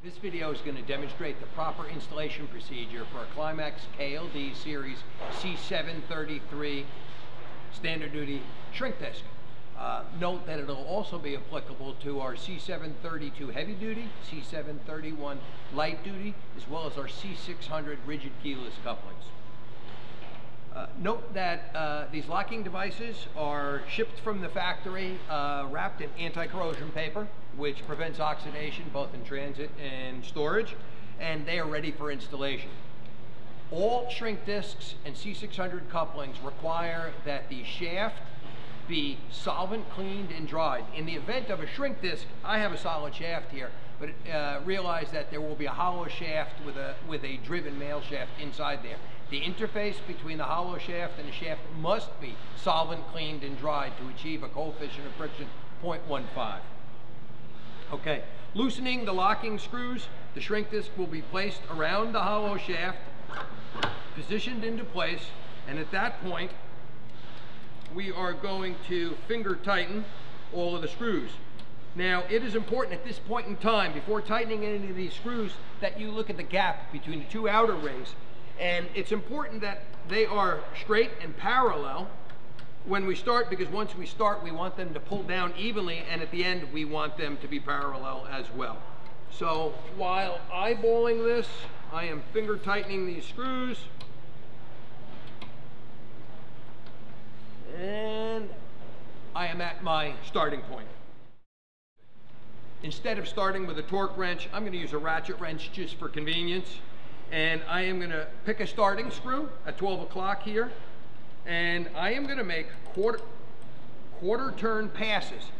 This video is going to demonstrate the proper installation procedure for a Climax KLD Series C733 standard duty shrink disc. Note that it'll also be applicable to our C732 heavy duty, C731 light duty, as well as our C600 rigid keyless couplings. Note that these locking devices are shipped from the factory wrapped in anti-corrosion paper, which prevents oxidation both in transit and storage, and they are ready for installation. All shrink discs and C600 couplings require that the shaft be solvent cleaned and dried. In the event of a shrink disc, I have a solid shaft here, but realize that there will be a hollow shaft with a driven male shaft inside there. The interface between the hollow shaft and the shaft must be solvent cleaned and dried to achieve a coefficient of friction 0.15. Okay, loosening the locking screws, the shrink disc will be placed around the hollow shaft, positioned into place, and at that point we are going to finger tighten all of the screws. Now, it is important at this point in time, before tightening any of these screws, that you look at the gap between the two outer rings. And it's important that they are straight and parallel when we start, because once we start, we want them to pull down evenly, and at the end, we want them to be parallel as well. So while eyeballing this, I am finger tightening these screws. And I am at my starting point. Instead of starting with a torque wrench, I'm going to use a ratchet wrench just for convenience. And I am going to pick a starting screw at 12 o'clock here, and I am going to make quarter turn passes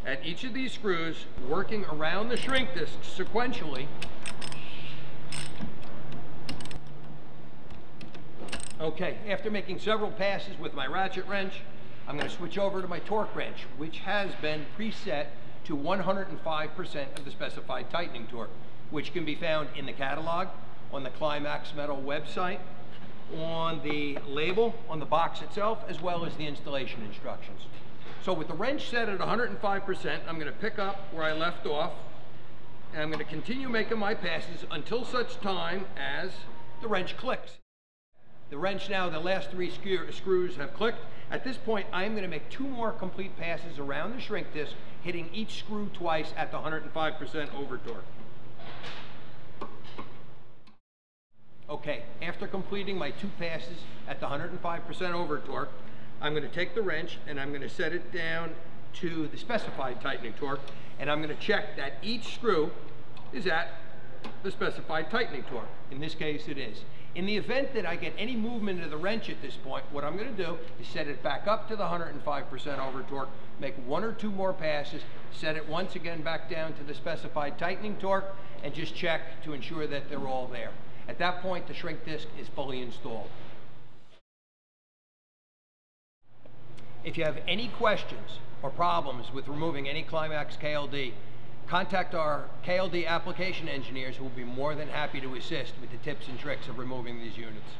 at each of these screws, working around the shrink disc sequentially. Okay, after making several passes with my ratchet wrench, I'm going to switch over to my torque wrench, which has been preset to 105% of the specified tightening torque, which can be found in the catalog, on the Climax Metal website, on the label, on the box itself, as well as the installation instructions. So with the wrench set at 105%, I'm going to pick up where I left off, and I'm going to continue making my passes until such time as the wrench clicks. The wrench now, the last three screws have clicked. At this point, I am going to make 2 more complete passes around the shrink disc, hitting each screw twice at the 105% over torque. Okay, after completing my 2 passes at the 105% over torque, I'm going to take the wrench and I'm going to set it down to the specified tightening torque, and I'm going to check that each screw is at the specified tightening torque. In this case, it is. In the event that I get any movement of the wrench at this point, what I'm going to do is set it back up to the 105% over torque, make 1 or 2 more passes, set it once again back down to the specified tightening torque, and just check to ensure that they're all there. At that point, the shrink disc is fully installed. If you have any questions or problems with removing any Climax KLD, contact our KLD application engineers, who will be more than happy to assist with the tips and tricks of removing these units.